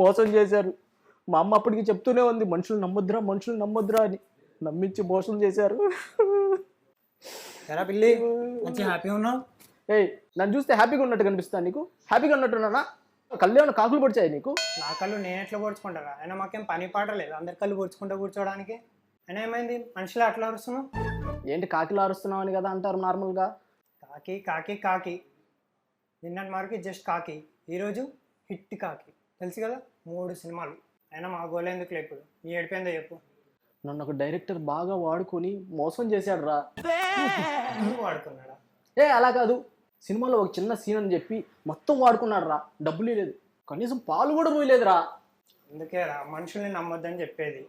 మోసం చేశారు. మా అమ్మ అప్పటికి చెప్తూనే ఉంది, మనుషులు నమ్మొద్దురా మనుషులు నమ్మొద్దురా అని. నమ్మించి మోసం చేశారు. ఎరా పిల్లి మంచి హ్యాపీ ఉన్నావు. ఏయ్, నన్ను చూస్తే హ్యాపీగా ఉన్నట్టు కనిపిస్తాను నీకు? హ్యాపీగా ఉన్నట్టున్నానా? కళ్ళు ఏమైనా కాకులు పొడిచాయి నీకు? నా కళ్ళు నేను ఎట్లా పొడుచుకుంటారా? అయినా మాకేం పని పాట లేదు, అందరి కళ్ళు పొడుచుకుంటూ కూర్చోవడానికి. అయినా ఏమైంది మనుషులు అట్లా అరుస్తున్నావు? ఏంటి కాకిలా అరుస్తున్నావు అని కదా అంటారు నార్మల్గా. కాకి కాకి కాకి, నిన్నటి వరకు జస్ట్ కాకి, ఈరోజు హిట్ కాకి, తెలుసు కదా, 3 సినిమాలు. అయినా మా గోల్ ఎందుకు ఇప్పుడు నీ ఏడిపోయిందో చెప్పు. నన్ను ఒక డైరెక్టర్ బాగా వాడుకొని మోసం చేశాడు రా. నువ్వు వాడుకున్నాడా? అలా కాదు, సినిమాలో ఒక చిన్న సీన్ అని చెప్పి మొత్తం వాడుకున్నాడు రా. డబ్బులు లేదు, కనీసం పాలు కూడా పోయలేదురా. అందుకే రా మనుషుల్ని నమ్మొద్దని చెప్పేది.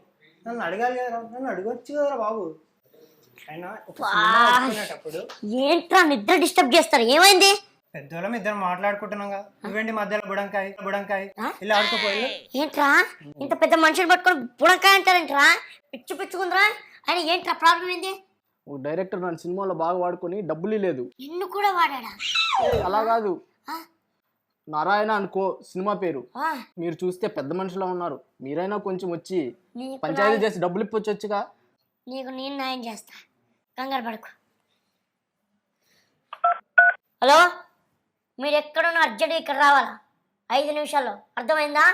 నన్ను అడగాలి కదరా, నన్ను అడగొచ్చు కదరా బాబు. అయినా ఒక సినిమా అనుకునేటప్పుడు ఏంట్రా నిద్ర డిస్టర్బ్ చేస్తారు? ఏమైంది? పెద్దోళ్ళం ఇద్దరు మాట్లాడుకుంటున్నాం కదా, నువ్వేంటి మధ్యలో బుడంకాయ బుడంకాయ ఇలా ఆడుకోపోయి. ఏంట్రా ఇంత పెద్ద మనుషులు పట్టుకొని బుడంకాయ అంటారేంట్రా? పిచ్చు పిచ్చుకుందిరా. ఆయన ఏంట్రా ప్రాబ్లం ఏంది? ఒక డైరెక్టర్ నన్ను సినిమాలో బాగా వాడుకొని డబ్బులు లేదు. నిన్ను కూడా వాడాడా? అలా కాదు, ఆ? నారాయణ అనుకో సినిమా పేరు. ఆ, మీరు చూస్తే పెద్ద మనుషులా ఉన్నారు. మీరైనా కొంచెం వచ్చి నీకు పంచాయతీ చేసి డబ్బులు ఇప్పొచ్చుగా. నీకు నేను న్యాయం చేస్తా, కంగారు పడకు. హలో, మీరు ఎక్కడున్నా అర్జెంట్ ఇక్కడ రావాలా? 5 నిమిషాల్లో, అర్థమైందా?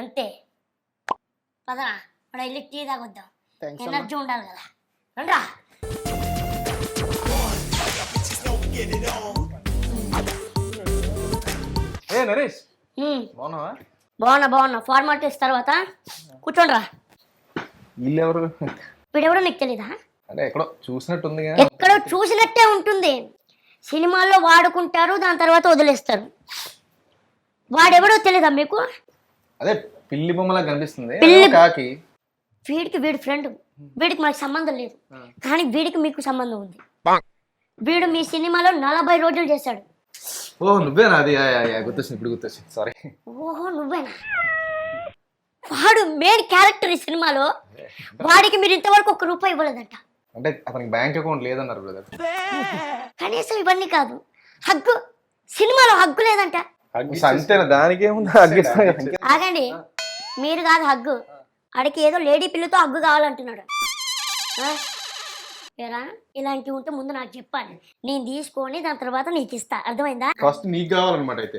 అంతే. పదరా, మన వెళ్ళి టీ తాగొద్దాం, ఎనర్జీ ఉండాలి కదా. రండ్రా. నరేష్, బాగున్నా. ఫార్మాలిటీస్ తర్వాత కూర్చోండిరా. వీళ్ళెవరు? వీడెవరో నీకు తెలీదా? అంటే ఎక్కడో చూసినట్టుంది. ఎక్కడో చూసినట్టే ఉంటుంది. సినిమాల్లో వాడుకుంటారు, దాని తర్వాత వదిలేస్తారు. వాడెవడో తెలీదా మీకు? అదే పిల్లి బొమ్మలా కనిపిస్తుంది. కాకి. వీడికి వీడి ఫ్రెండ్, వీడికి మనకి సంబంధం లేదు, కానీ వీడికి మీకు సంబంధం ఉంది. వీడు మీ సినిమాలో 40 రోజులు చేశాడు. ఓ నువ్వేనా? అది గుర్తొచ్చింది, ఇప్పుడు గుర్తొచ్చింది. సారీ. ఓహో నువ్వేనా? వాడు మెయిన్ క్యారెక్టర్ ఈ సినిమాలో. వాడికి మీరు ఇంతవరకు 1 రూపాయి ఇవ్వలేదంట. అంటే అతనికి బ్యాంక్ అకౌంట్ లేదన్నారు బ్రదర్. కనీసం ఇవన్నీ కాదు, హగ్గు, సినిమాలో హగ్గు లేదంట. అంతేనా? దానికేముంది, ఆగండి, మీరు కాదు హగ్గు, ఆడికి ఏదో లేడీ పిల్లతో హగ్గు కావాలంటున్నాడు. ఏరా, ఇలాంటివి ఉంటే ముందు నాకు చెప్పాలి, నేను తీసుకొని దాని తర్వాత నీకు ఇస్తా, అర్థమైందా? ఫస్ట్ నీకు కావాలన్నమాట అయితే.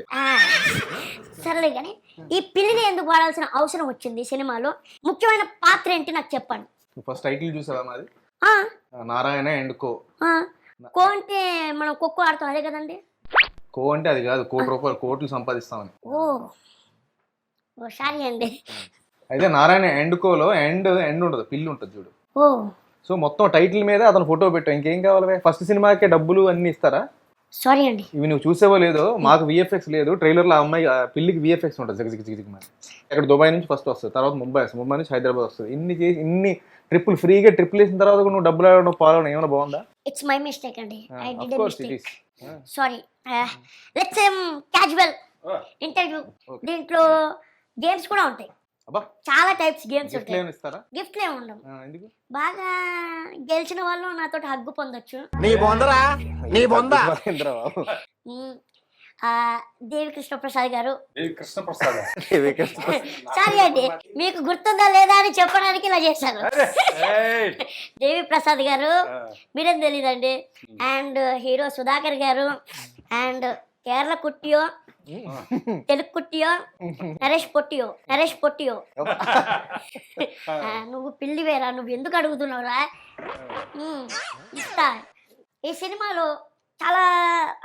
సర్లే కానీ ఈ పిల్లిని ఎందుకు వాడాల్సిన అవసరం వచ్చింది సినిమాలో? ముఖ్యమైన పాత్ర ఏంటి నాకు చెప్పండి. ఫస్ట్ టైటిల్ చూసావా మాది? ఆ, నారాయణ అండ్ కో. కో అంటే మనం ఖోఖో ఆడతాం, అదే కదండి. కో అంటే అది కాదు, కోట్లు సంపాదిస్తామని. ఓ సారీ అండి. అయితే నారాయణ అండ్ కోలో ఎండ్ ఉండదు, పిల్లి ఉంటుంది చూడు. ఓ సో మొత్తం టైటిల్ మీద అతను ఫోటో పెట్టావు, ఇంకేం కావాలి? ఫస్ట్ సినిమాకే డబ్బులు అన్ని ఇస్తారా? సారీ అండి. ఇవి నువ్వు చూసేవో లేదో, మాకు విఎఫ్ఎక్స్ లేదు. ట్రైలర్లో ఆ అమ్మాయి పిల్లికి విఎఫ్ఎక్స్ ఉంటుంది, జిగ్ మరి. ఇక్కడ దుబాయ్ నుంచి ఫస్ట్ వస్తుంది, తర్వాత ముంబై వస్తుంది, ముంబై నుంచి హైదరాబాద్ వస్తుంది. ఇన్ని ట్రిప్పులు ఫ్రీగా ట్రిప్పులు వేసిన తర్వాత నువ్వు డబ్బులు ఆడడం పాల్గొనడం ఏమైనా బాగుందా? ఇట్స్ మై మిస్టేక్ అండి, I did a mistake, sorry. Let's casual interview. దీంట్లో గేమ్స్ కూడా ఉంటాయి, చాలా టైప్స్ గేమ్స్ ఉంటాయి. గిఫ్ట్లు ఏమి ఉండవు. బాగా గెలిచిన వాళ్ళు నాతో హగ్గు పొందొచ్చు. దేవి కృష్ణ ప్రసాద్ గారు. సారీ అండి, మీకు గుర్తుందా లేదా అని చెప్పడానికి ఇలా చేశాను. దేవి ప్రసాద్ గారు మీరేం తెలీదండి. అండ్ హీరో సుధాకర్ గారు, అండ్ కేరళ కుట్టియో, తెలుగు కుట్టియో, నరేష్ పొట్టియో. నువ్వు పిల్లివేరా, నువ్వు ఎందుకు అడుగుతున్నావురా? ఇస్తా. ఈ సినిమాలో చాలా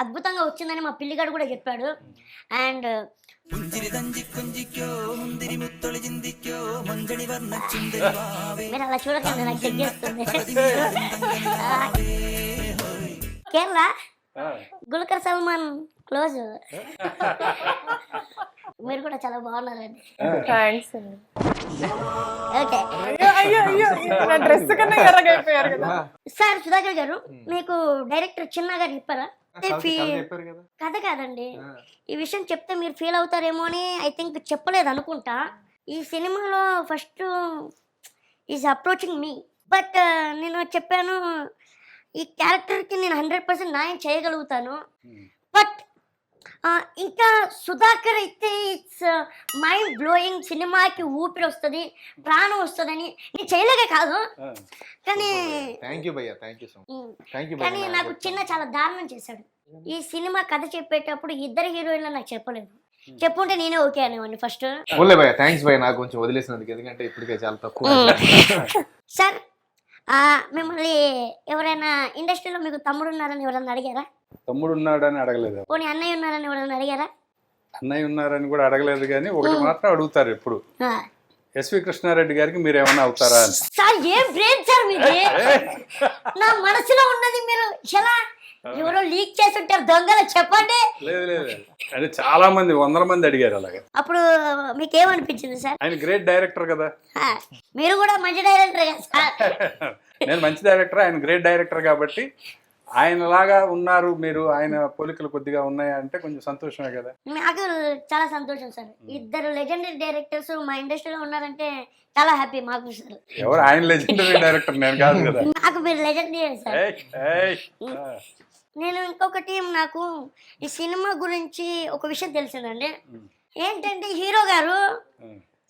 అద్భుతంగా వచ్చిందని మా పిల్లిగాడు కూడా చెప్పాడు. అండ్ మీరు అలా చూడకండి, నాకు చెక్కేస్తుంది. కేరళ గుల్కర్ సల్మాన్ క్లోజ్. మీరు కూడా చాలా బాగున్నారండి. Okay sir. సుధాకర్ గారు, మీకు డైరెక్టర్ చిన్న గారు చెప్పారా? కథ కాదండి, ఈ విషయం చెప్తే మీరు ఫీల్ అవుతారేమో అని ఐ థింక్ చెప్పలేదు అనుకుంటా. ఈ సినిమాలో first is approaching me, but నేను చెప్పాను ఈ క్యారెక్టర్కి నేను 100% న్యాయం చేయగలుగుతాను, బట్ ఇంకా సుధాకర్ అయితే ఇట్స్ మైండ్ బ్లోయింగ్, సినిమాకి ఊపిరి వస్తుంది, ప్రాణం వస్తుందని నేను చేయలేక కాదు, కానీ థ్యాంక్ యూ భయ్యా, thank you so much, um, thank you కానీ నాకు చాలా దారుణం చేశాడు. ఈ సినిమా కథ చెప్పేటప్పుడు ఇద్దరు హీరోయిన్లు నాకు చెప్పలేదు, చెప్పుంటే నేనే ఓకే అనేవాడిని ఫస్ట్. ఓన్లే భయ్యా, థ్యాంక్స్ భయ్యా నాకు కొంచెం వదిలేసినందుకు, ఎందుకంటే ఇప్పటికే చాలా తక్కువ. సార్ మిమ్మల్ని ఎవరైనా ఇండస్ట్రీలో మీకు తమ్ముడు ఉన్నారని ఎవరైనా అడిగారా? తమ్ముడు ఉన్నాడని అడగలేదు, పోనీ అన్నయ్య ఉన్నారని ఎవరైనా అడిగారా? అన్నయ్య ఉన్నారని కూడా అడగలేదు, కానీ ఒకటి మాత్రం అడుగుతారు ఎప్పుడు, ఆ. ఎస్వి కృష్ణారెడ్డి గారికి మీరు ఏమైనా అవుతారా అని. సార్ ఏం బ్రెయిన్ సార్ మీది, నా మనసులో ఉన్నది మీరు ఎలా ఎవరో లీక్ చేసి ఉంటారు దొంగలు, చెప్పండి. లేదు లేదు, అంటే చాలా మంది 100 మంది అడిగారు అలాగే. అప్పుడు మీకు ఏమనిపించింది సార్? ఆయన గ్రేట్ డైరెక్టర్ కదా. మీరు కూడా మంచి డైరెక్టర్ కదా సార్? నేను మంచి డైరెక్టర్, ఆయన గ్రేట్ డైరెక్టర్ కాబట్టి ఆయనలాగా ఉన్నారు మీరు, ఆయన పోలికలు కొద్దిగా ఉన్నాయా అంటే కొంచెం సంతోషమే కదా. నాకు చాలా సంతోషం సార్, ఇద్దరు లెజెండరీ డైరెక్టర్స్ మా ఇండస్ట్రీలో ఉన్నారంటే చాలా హ్యాపీ మాకు సార్. ఎవరు ఆయన లెజెండరీ డైరెక్టర్, నేను కాదు కదా. నాకు మీరు లెజెండరీ సార్. ఏయ్, ఏయ్. నేను ఇంకొకటి నాకు ఈ సినిమా గురించి ఒక విషయం తెలిసిందండి, ఏంటంటే హీరో గారు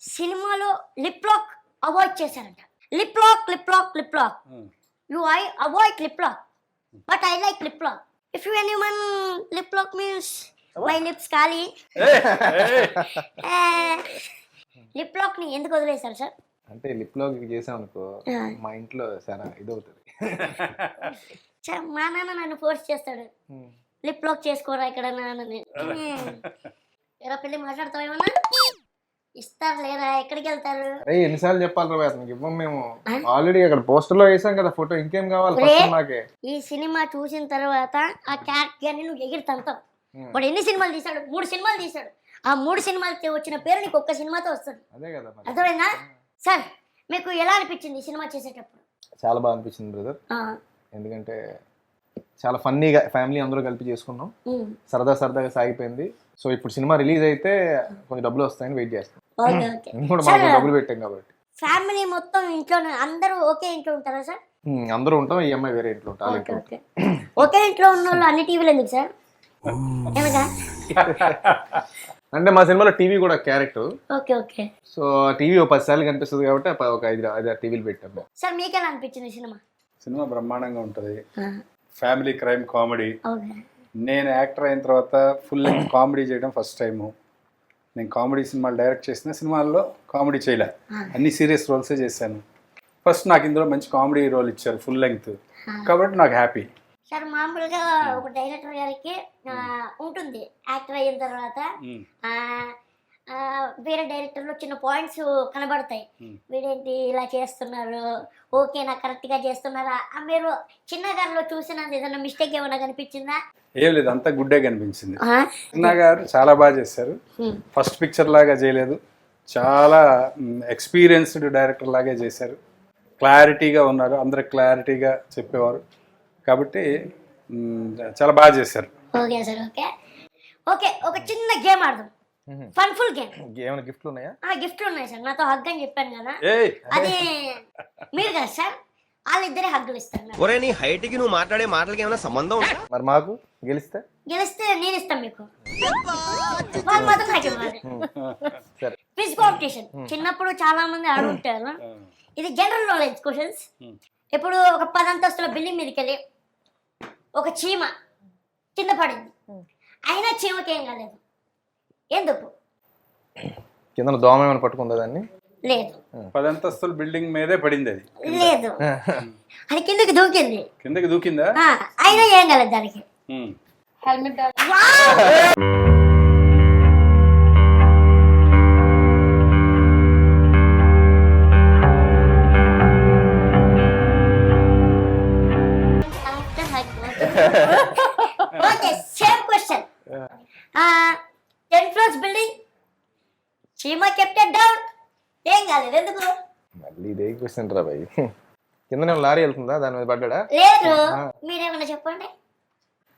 సినిమాలో లిప్ లాక్ అవాయిడ్ చేశారంట. Lip lock lip lock lip lock, you I avoid lip lock but I like lip lock. If you anyone lip lock means my lips ఖాళీ. లిప్ లాక్ ని ఎందుకు వదిలేశారు సార్? అంటే lip లో చేసాం అనుకో మా ఇంట్లో చాలా ఇదవుతుంది. మా నాన్న నన్ను ఫోర్స్ చేస్తాడు, లిప్ లాక్ చేసుకోరా ఇక్కడ నాన్నని. ఎలా పెళ్ళి మాట్లాడతావేమన్నా, ఇస్తారు లేదా, ఎక్కడికి వెళ్తారు? అరే ఎన్నిసార్లు చెప్పాలి రా అతనికి, ఇవ్వం మేము ఆల్రెడీ అక్కడ పోస్టర్ లో వేసాం కదా ఫోటో, ఇంకేం కావాలి ఫస్ట్ నాకే. ఈ సినిమా చూసిన తర్వాత ఆ క్యారెక్టర్ ని నువ్వు ఎగిరి తంతావు. వాడు ఎన్ని సినిమాలు తీశాడు? 3 సినిమాలు తీశాడు. ఆ 3 సినిమాలకి వచ్చిన పేరు నీకు ఒక్క సినిమాతో వస్తుంది. అదే కదా మరి. అర్థమైందా సార్? మీకు ఎలా అనిపించింది ఈ సినిమా చేసేటప్పుడు? చాలా బాగా అనిపించింది బ్రదర్, ఎందుకంటే చాలా ఫన్నీగా ఫ్యామిలీ అందరూ కలిపి చేసుకున్నాం, సరదాగా సాగిపోయింది. సో ఇప్పుడు సినిమా రిలీజ్ అయితే కొంచెం డబ్బులు వస్తాయని వెయిట్ చేస్తాం, కూడా మనం డబ్బులు పెట్టాం కాబట్టి. ఫ్యామిలీ మొత్తం ఇంట్లోనే అందరూ ఒకే ఇంట్లో ఉంటారా సార్? అందరూ ఉంటాం, ఈ అమ్మాయి వేరే ఇంట్లో ఉంటాం. ఒకే ఇంట్లో ఉన్న వాళ్ళు అన్ని టీవీలు ఎందుకు సార్? అంటే మా సినిమాలో టీవీ కూడా character. Okay okay. So TV 10 సార్లు కనిపిస్తుంది కాబట్టి ఒక 5 టీవీలు పెట్టాము. సార్ మీకు ఎలా అనిపించింది సినిమా? సినిమా బ్రహ్మాండంగా ఉంటుంది, ఫ్యామిలీ క్రైమ్ కామెడీ. ఓకే. నేను యాక్టర్ అయిన తర్వాత ఫుల్ లెంగ్త్ కామెడీ చేయడం ఫస్ట్ టైము. నేను కామెడీ సినిమాలు డైరెక్ట్ చేసిన సినిమాల్లో కామెడీ చేయలే, అన్ని సీరియస్ రోల్సే చేశాను. ఫస్ట్ నాకు ఇందులో మంచి కామెడీ రోల్ ఇచ్చారు ఫుల్ లెంగ్త్, కాబట్టి నాకు హ్యాపీ. సార్ మామూలుగా ఒక డైరెక్టర్ గారికి ఉంటుంది యాక్టర్ అయిన తర్వాత వేరే డైరెక్టర్లో చిన్న పాయింట్స్ కనబడతాయి, వీడేంటి ఇలా చేస్తున్నారు, ఓకే నాకు కరెక్ట్గా చేస్తున్నారా? మీరు చిన్న గారిలో చూసిన ఏదైనా మిస్టేక్ ఏమైనా కనిపించిందా? ఏం లేదు, అంతా గుడ్డే కనిపించింది. చిన్న గారు చాలా బాగా చేశారు, ఫస్ట్ పిక్చర్ లాగా చేయలేదు, చాలా ఎక్స్పీరియన్స్డ్ డైరెక్టర్ లాగే చేశారు, క్లారిటీగా ఉన్నారు, అందరికి క్లారిటీగా చెప్పేవారు, కాబట్టి చాలా బాగా చేశారు. Okay sir. ఓకే ఓకే, ఒక చిన్న గేమ్ ఆడదాం, ఫన్ఫుల్ గేమ్. ఏమైనా గిఫ్ట్లు ఉన్నాయా? గిఫ్ట్లు ఉన్నాయి సార్, నాతో హగ్ అని చెప్పాను కదా, అది మీరు కదా సార్, వాళ్ళిద్దరే హగ్గులు ఇస్తారు. ఒరే నీ హైట్ కి నువ్వు మాట్లాడే మాటలకి ఏమైనా సంబంధం ఉందా? మరి మాకు గెలిస్తే నేను ఇస్తాను మీకు, వాళ్ళు మాత్రం నాకు ఇవ్వాలి. క్విజ్ కాంపిటీషన్ చిన్నప్పుడు చాలా మంది అడుగుంటారు, ఇది జనరల్ నాలెడ్జ్ క్వశ్చన్స్. ఇప్పుడు ఒక 10 అంతస్తుల బిల్డింగ్ మీదకి వెళ్ళి ఒక చీమ కింద పడింది, అయినా చీమకి ఏం కాలేదు, ఎందుకు? కింద దోమ ఏమైనా పట్టుకుందా దాన్ని? లేదు. 10 అంతస్తుల బిల్డింగ్ మీదే పడింది అది? లేదు, అది కిందకి దూకింది. కిందకి దూకిందా? అయినా ఏం కాలేదు దానికి. Helmet okay, same question. 10 floors building, చీమ కెప్టెన్ డౌన్, ఏం కాలేదు, ఎందుకు? మళ్ళీ ఇదే క్వశ్చన్ రా భయ్. కింద లారీ వెళ్తుందా, దాని మీద పడ్డా? లేదు, మీరేమన్నా చెప్పండి.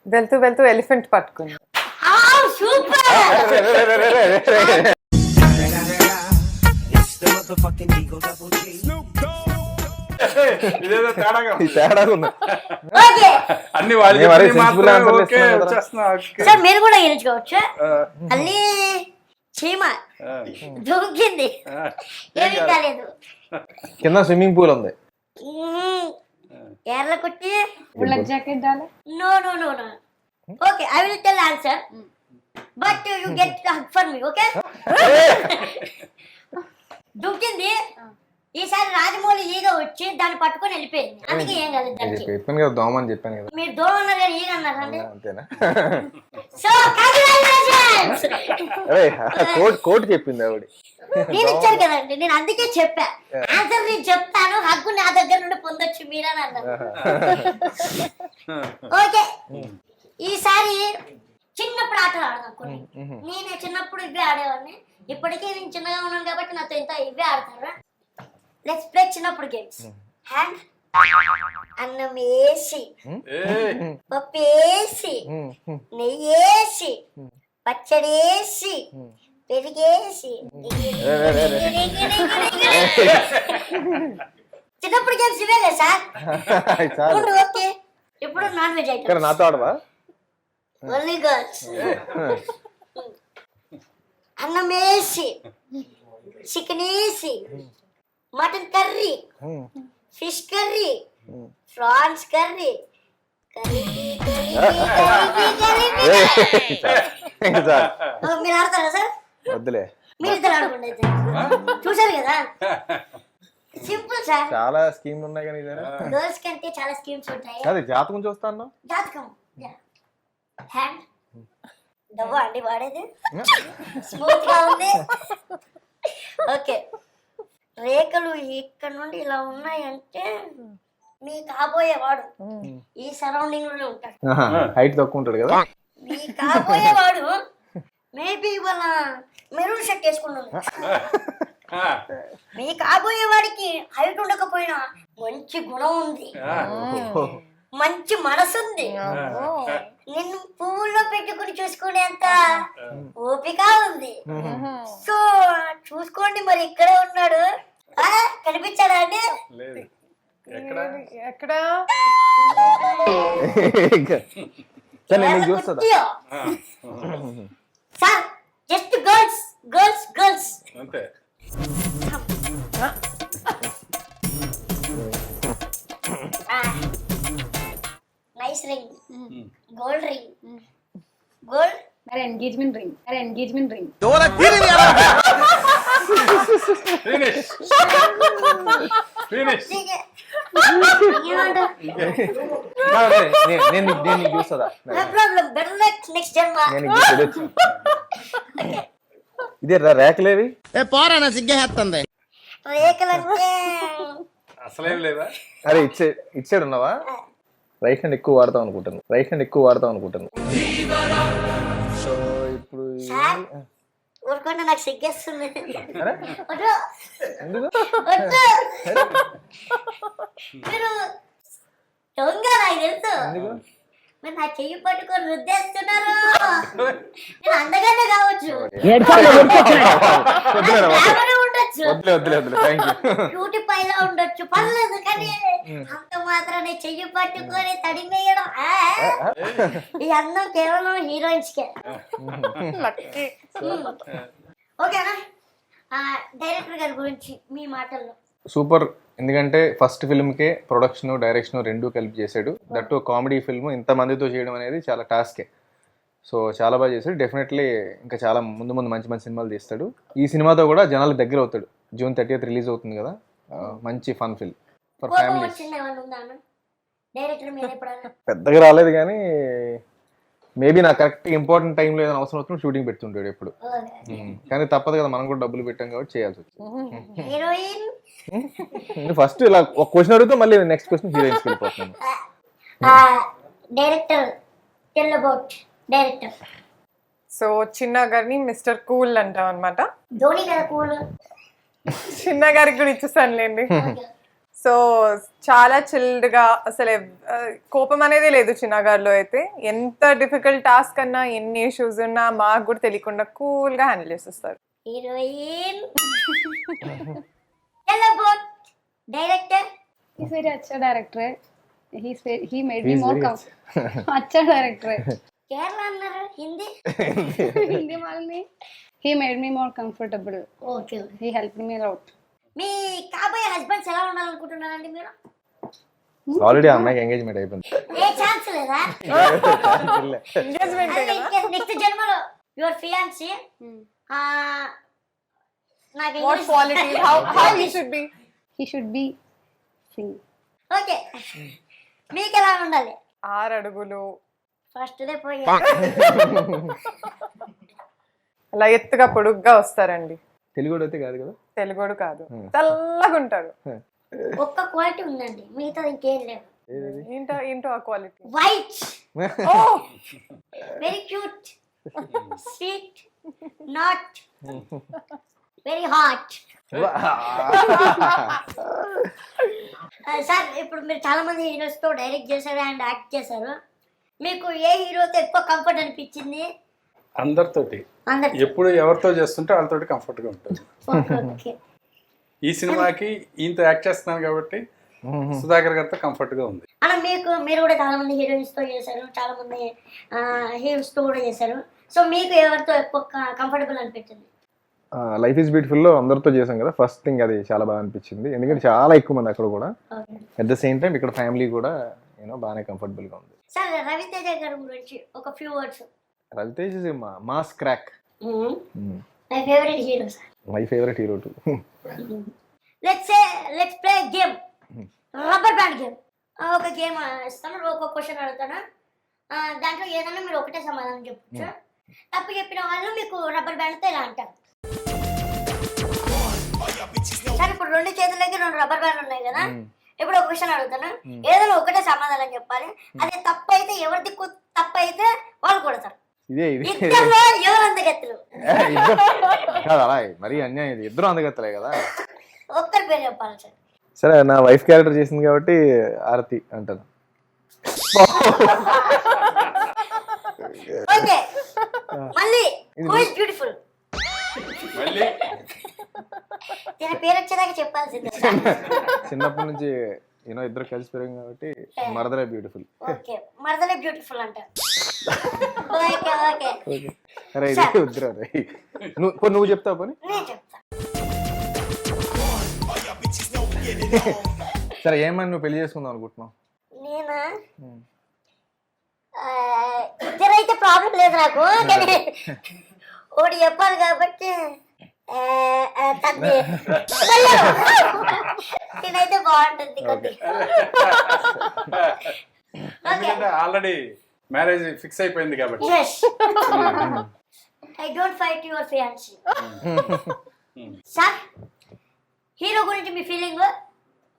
వెళ్తూ వెళ్తూ ఎలిఫెంట్ పట్టుకుంది. సూపర్. ఇదేదో తేడాగా ఉంది. తేడాగా ఉంది. ఓకే అన్ని వాళ్ళు నేను మరీ చెప్పినవి sensible మాత్రమే answerలు ఓకే ఇస్తున్నాను కదా. వచ్చేస్తున్నా ఓకే. సార్ మీరు కూడా గెలుచుకోవచ్చు. ఆ, అల్లి చీమ ఆ, దూకింది, ఆ. ఏమీ కాలేదు. కింద స్విమ్మింగ్ పూల్ ఉంది. ఎర్ర కొట్టి बुलेट जैकेट डाले. No no no no. Okay I will tell answer but you get hug for me. Okay దూకింది. ఈసారి రాజమౌళి ఈగ వచ్చి దాన్ని పట్టుకొని వెళ్ళిపోయింది. అందుకే ఏం కాదు దానికి. చెప్పాను కదా దోమ అని చెప్పాను కదా. మీరు దూరం ఉన్నారు కానీ ఈగ అన్నారండి. అంతేనా? So congratulations. అరే కోట్ చెప్పింది ఆవిడ. నేను ఇచ్చాను కదండి, నేను అందుకే చెప్పా. ఆన్సర్ నేను చెప్తాను, హక్కు నా దగ్గర నుండి పొందొచ్చు మీరని అన్నారు. ఓకే ఈసారి చిన్నప్పుడు ఆటలు ఆడదాం కొన్ని. నేను చిన్నప్పుడు ఇవే ఆడేవాడిని. ఇప్పటికీ నేను చిన్నగా ఉన్నాను కాబట్టి నాతో ఇంత ఇవే ఆడతారా. లెట్స్ ప్లే చిన్నప్పుడు గేమ్స్. హ్యాండ్ అన్నం వేసి, పప్పు వేసి, నెయ్యి వేసి, పచ్చడి వేసి, పెరిగేసి. చిన్నప్పుడు గేమ్స్ ఇవే కదా సార్. ఇప్పుడు ఓకే ఇప్పుడు నాన్ వెజ్ ఇక్కడ ఐటమ్స్. నాతో ఆడవా? Only girls. అన్నం వేసి, చికెన్ వేసి, mutton curry, fish curry, prawns curry, మీరు ఆడతారా సార్? వద్దులే. మీరు ఇద్దరు ఆడుకోండి అయితే. చూసారు కదా సింపుల్ సార్. చాలా స్కీమ్లు ఉన్నాయి కానీ ఇదేనా? గర్ల్స్ కంటే చాలా స్కీమ్స్ ఉంటాయి. అదే జాతకం చూస్తాను. జాతకం హ్యాండ్ దవ్వ అండి వాడేది స్మూత్ గా ఉంది. ఓకే రేఖలు ఇక్కడ నుండి ఇలా ఉన్నాయంటే మీ కాబోయేవాడు ఈ సరౌండింగ్ లోనే ఉంటాడు. హైట్ తక్కువ ఉంటాడు కదా. మీ కాబోయేవాడు మేబీ ఇవాళ మెరూన్ షర్ట్ వేసుకున్నాడు. మీ కాబోయే వాడికి హైట్ ఉండకపోయినా మంచి గుణం ఉంది, మంచి మనసు ఉంది, నిన్ను పువ్వుల్లో పెట్టుకుని చూసుకునేంత ఓపిక ఉంది. సో చూసుకోండి మరి ఇక్కడే ఉన్నాడు. కనిపించాడా అండి? ఎక్కడ నేను చూస్తుందా? Sir just girls girls girls. అంతే. Nice ring, gold ring, gold. मेरा एंगेजमेंट रिंग. मेरा एंगेजमेंट रिंग. Finish finish. నేను చూస్తుందా? No problem, better luck next జన్మ. ఇదే రేఖలేవి రేఖలంటే అసలేం లేదా? అరే ఇచ్చాడు ఉన్నావా? రైట్ హ్యాండ్ ఎక్కువ వాడతాం అనుకుంటాను. సో ఇప్పుడు సార్ ఊరుకోండి, నాకు సిగ్గేస్తుంది. అరే వద్దు, ఎందుకు? వద్దు. మీరు దొంగ నాకు తెలుసు. ఎందుకు? మీరు నా చెయ్యి పట్టుకొని రుద్దేస్తున్నారు. నేను అందగానే కావచ్చు, గ్లామర్ ఉండొచ్చు, వద్దులే థ్యాంక్ యూ. బ్యూటీ పైలా ఉండొచ్చు, పర్లేదు. కానీ అంత మాత్రాన్ని చెయ్యి పట్టుకొని తడిమేయడం ఈ అందం కేవలం హీరోయిన్స్ కే. ఓకేనా? డైరెక్టర్ గారి గురించి మీ మాటల్లో. సూపర్. ఎందుకంటే ఫస్ట్ ఫిల్మ్కే ప్రొడక్షన్ డైరెక్షన్ రెండు కలిపి చేశాడు. దట్టు కామెడీ ఫిల్మ్ ఇంతమందితో చేయడం అనేది చాలా టాస్కే. సో చాలా బాగా చేశాడు. డెఫినెట్లీ ఇంకా చాలా ముందు మంచి సినిమాలు తీస్తాడు. ఈ సినిమాతో కూడా జనాలకు దగ్గర అవుతాడు. June 30th రిలీజ్ అవుతుంది కదా. మంచి fun film for family. Director మీద ఎప్పుడైనా పెద్దగా రాలేదు కానీ మేబీ నాకు కరెక్ట్ ఇంపార్టెంట్ టైంలో ఏదైనా అవసరం వచ్చినప్పుడు షూటింగ్ పెడుతుంటాడు ఎప్పుడు. కానీ తప్పదు కదా, మనం కూడా డబ్బులు పెట్టాం కాబట్టి చేయాల్సి వచ్చింది. హీరోయిన్ ఫస్ట్ ఇలా ఒక క్వశ్చన్ అడిగితే మళ్ళీ నెక్స్ట్ క్వశ్చన్ హీరోయిన్స్కి వెళ్ళిపోతున్నాను. Director tell about director. So చిన్న గారిని మిస్టర్ కూల్ అంటాం అనమాట. ధోని కదా కూల్. చిన్న గారికి కూడా ఇచ్చేసానులేండి. సో చాలా చిల్డ్గా, అసలు కోపం అనేది లేదు చిన్న గారిలో. అయితే ఎంత డిఫికల్ట్ టాస్క్ అన్నా ఎన్ని ఇష్యూస్ ఉన్నా మాకు కూడా తెలియకుండా కూల్గా హ్యాండిల్ చేసేస్తారు. Heroine tell about director. He's very अच्छा director है. He made me more अच्छा director है. కేరళ అన్నారు, హిందీ. हिंदी मालूम नहीं. He made me more comfortable. Okay. He helped me a lot. మీ కాబోయే హస్బెండ్స్ ఎలా ఉండాలనుకుంటున్నారండి మీరు? ఆల్రెడీ అమ్మాయికి ఎంగేజ్మెంట్ అయిపోయింది. ఏ ఛాన్స్ లేదా? నెక్స్ట్ జన్మలో యువర్ ఫియాన్సీ నాకు What qualities? How he should be? He should be sing. Okay. మీకు ఎలా ఉండాలి? 6 అడుగులు, ఫస్ట్ డే పోయి అలా ఎత్తుగా పొడుగ్గా వస్తారండి. తెలుగు అయితే కాదు కదా. తెలుగోడు కాదు, తెల్లగా ఉంటాడు. ఒక్క క్వాలిటీ ఉందండి, మిగతాది ఇంకేం లేదు. ఏంటో ఆ quality. White, very cute, sweet, not very hot. Sir ఇప్పుడు మీరు చాలా మంది హీరోస్ తో డైరెక్ట్ చేశారు అండ్ యాక్ట్ చేశారు. మీకు ఏ హీరోతో ఎక్కువ కంఫర్ట్ అనిపించింది? అందరితోటి అందరు. ఎప్పుడు ఎవరితో చేస్తుంటే వాళ్ళతోటి కంఫర్ట్గా ఉంటుంది. ఓకే. ఈ సినిమాకి ఈయనతో యాక్ట్ చేస్తున్నాను కాబట్టి సుధాకర్ గారితో కంఫర్ట్గా ఉంది. అలా మీరు కూడా చాలా మంది హీరోయిన్స్ తో చేశారు, చాలా మంది హీరోస్ తో కూడా చేశారు. సో మీకు ఎవరితో ఎక్కువ కంఫర్టబుల్ అనిపించింది? లైఫ్ ఈజ్ బ్యూటిఫుల్ లో అందరితో చేసాం కదా, ఫస్ట్ థింగ్ అది చాలా బాగా అనిపించింది. ఎందుకంటే చాలా ఎక్కువ మంది అక్కడ కూడా, అట్ ద సేమ్ టైం ఇక్కడ ఫ్యామిలీ కూడా బాగానే కంఫర్టబుల్ గా ఉంది. సార్ రవితేజ గారి గురించి ఒక few words. Ravitej mass crack, my favourite hero sir. My favourite hero to. Let's play game, rubber band game. ఒక గేమ్ ఇస్తాను, ఒక క్వశ్చన్ అడుగుతాను, దాంట్లో ఏదైనా మీరు ఒకటే సమాధానం చెప్పచ్చు. తప్పు చెప్పిన వాళ్ళు మీకు రబ్బర్ బ్యాండ్తో ఇలా అంటారు. సార్ ఇప్పుడు 2 చేతులకి 2 రబ్బర్ బ్యాండ్ ఉన్నాయి కదా, ఇప్పుడు ఒక క్వశ్చన్ అడుగుతాను, ఏదైనా ఒకటే సమాధానం చెప్పాలి. అదే తప్పు అయితే ఎవరి దిక్కు తప్పు అయితే వాళ్ళు కొడతారు. ఇదే ఇద్దరు ఎవరు అందగత్తులు? కాదు అలా మరీ అన్యాయం, ఇది ఇద్దరు అందగత్తలే కదా. ఒక్కరి పేరు చెప్పాలి సార్. సరే, నా వైఫ్ క్యారెక్టర్ చేసింది కాబట్టి ఆరతి అంటాను. ఓకే, మళ్ళీ హూ ఇస్ బ్యూటిఫుల్? తిన పేరు వచ్చేదాకా చెప్పాల్సిందే. చిన్నప్పటి నుంచి ఇద్దరు కలిసి పెరిగాం కాబట్టి మరదలే బ్యూటిఫుల్. ఓకే, మరదలే బ్యూటిఫుల్ అంటారు. Okay okay. అరే ఇది వద్దురా, నువ్వు చెప్తావు పని. నేను చెప్తా. సరే, ఏమని నువ్వు పెళ్లి చేసుకుందాం అనుకుంటున్నావు? నేనా? ఇద్దరైతే ప్రాబ్లం లేదు నాకు, కానీ ఒకటి చెప్పాలి కాబట్టి నేనైతే బాగుంటుంది కొద్దిగా. ఎందుకంటే ఆల్రెడీ మ్యారేజ్ ఫిక్స్ అయిపోయింది కాబట్టి. I don't fight your fiancée. Sir, hero గురించి మీ ఫీలింగ్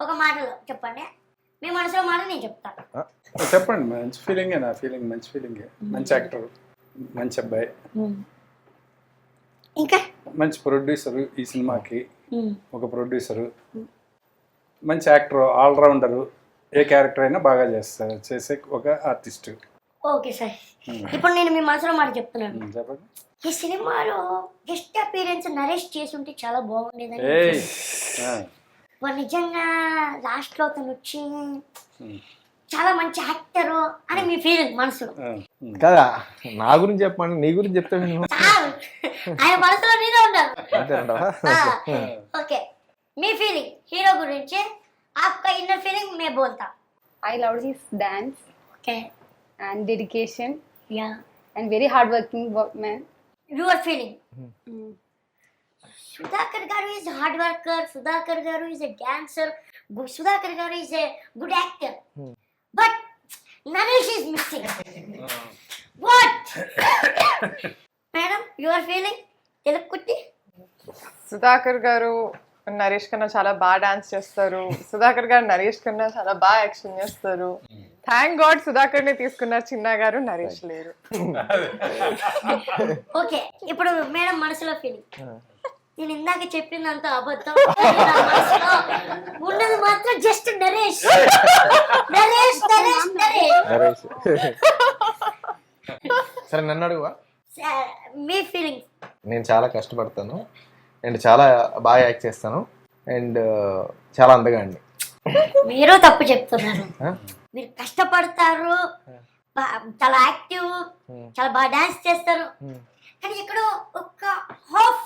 ఒక మాటలో చెప్పండి. మీ మనసులో మాట నేను చెప్తాను. చెప్పండి. మంచి ఫీలింగే, నా ఫీలింగ్ మంచి ఫీలింగే. మంచి యాక్టర్, మంచి అబ్బాయి, ఇంకా మంచి ప్రొడ్యూసరు. ఈ సినిమాకి ఒక ప్రొడ్యూసరు, మంచి యాక్టర్, ఆల్రౌండరు. ఏ క్యారెక్టర్ అయినా బాగా చేసే ఒక ఆర్టిస్ట్. ఓకే సార్, ఇప్పుడు నేను మీ మనసులో మాట చెప్తున్నాను. చెప్పండి. ఈ సినిమాలో గెస్ట్ అపీరెన్స్ నరేష్ చేసి ఉంటే చాలా బాగుండేదని. నిజంగా లాస్ట్ లో అతను వచ్చి చాలా మంచి యాక్టర్ అని మీ ఫీలింగ్ మనసులో. కదా, నా గురించి చెప్పండి, నీ గురించి చెప్తా. ఆయన మనసులో నేనే ఉన్నాను. ఓకే, మీ ఫీలింగ్ హీరో గురించి. आपका इनर फीलिंग मैं बोलता. I loved his dance. Okay. And dedication. Yeah. And very hardworking man. Your feeling. Sudhakar garu is a hard worker. Sudhakar garu is a dancer. Sudhakar garu is a good actor. But Naresh is missing. What? Madam, your feeling? Telukutti? Sudhakar గారు నరేష్ కన్నా చాలా బాగా dance చేస్తారు. సుధాకర్ గారు నరేష్ కన్నా చాలా బాగా action చేస్తారు. థ్యాంక్ గాడ్ సుధాకర్ ని తీసుకున్నారు చిన్న గారు, నరేష్ లేరు. ఓకే, ఇప్పుడు మేడం మనసులో ఫీలింగ్. నేను ఇందాక చెప్పిందంతా అబద్ధం, ఉన్నది మాత్రం జస్ట్ నరేష్. నరేష్ నరేష్ నరేష్. సరే, నన్ను అడుగువా. మీ ఫీలింగ్? నేను చాలా కష్టపడతాను అండ్ చాలా బాగా యాక్ట్ చేస్తాను అండ్ చాలా అందగా అండి. మీరు తప్పు చెప్తున్నారు. ఆ? మీరు కష్టపడతారు, చాలా యాక్టివ్, చాలా బాగా డాన్స్ చేస్తారు. కానీ ఎక్కడో ఒక్క హాఫ్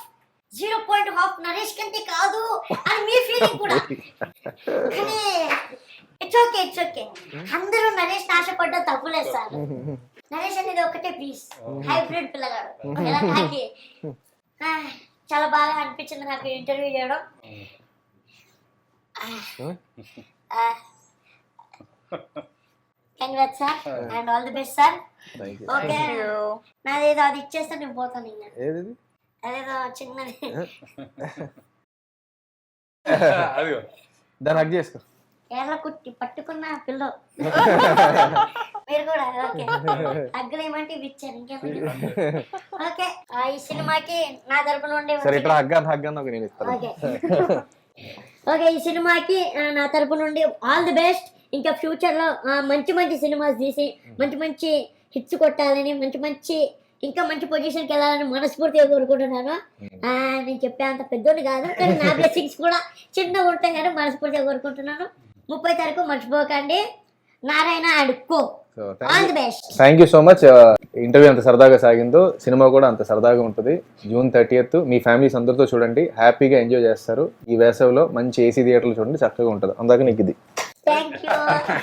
0.5 నరేష్ కంటే కాదు అని మీ ఫీలింగ్ కూడా. కానీ ఇట్స్ ఓకే. అందరూ నరేష్ ఆశపడ్డా తప్పులేదు సార్. నరేష్ అనేది ఒకటే పీస్, హైబ్రిడ్ పిల్లగాడు. ఎలా నాకి చాలా బాగా అనిపించింది నాకు ఇంటర్వ్యూ చేయడం. Congrats sir and all the best sir. Okay, నాదేదో అది ఇచ్చేస్తే నేను పోతాను. ఇంకా ఏది అదేదో చిన్నది అది దాన్ని హగ్ చేసుకో. కేరళ కుట్టి పట్టుకున్న పిల్ల మీరు కూడా. ఓకే, అగ్గలేమంటే ఇవి ఇచ్చారు. ఇంకేమంటే ఓకే, ఈ సినిమాకి నా తరపు నుండి సరే ఇట్లా హగ్ అన్న నేను ఇస్తాను. ఓకే, ఈ సినిమాకి నా తరపు నుండి ఆల్ ది బెస్ట్. ఇంకా ఫ్యూచర్ లో మంచి సినిమాస్ తీసి మంచి హిట్స్ కొట్టాలని, ఇంకా మంచి పొజిషన్కి వెళ్ళాలని మనస్ఫూర్తిగా కోరుకుంటున్నాను. నేను చెప్పే అంత పెద్దోళ్ళు కాదు, కానీ నా బ్లెస్సింగ్స్ కూడా చిన్నగా ఉంటాయని మనస్ఫూర్తిగా కోరుకుంటున్నాను. 30 తారీఖు మర్చిపోకండి. Narayana and co. All the best. Thank you so much. Interview అంత సరదాగా సాగిందో సినిమా కూడా అంత సరదాగా ఉంటుంది. June 30th మీ ఫ్యామిలీస్ అందరితో చూడండి, హ్యాపీగా ఎంజాయ్ చేస్తారు. ఈ వేసవిలో మంచి ఏసీ థియేటర్లు చూడండి, చక్కగా ఉంటుంది. అందాక నీకు ఇది. Thank you.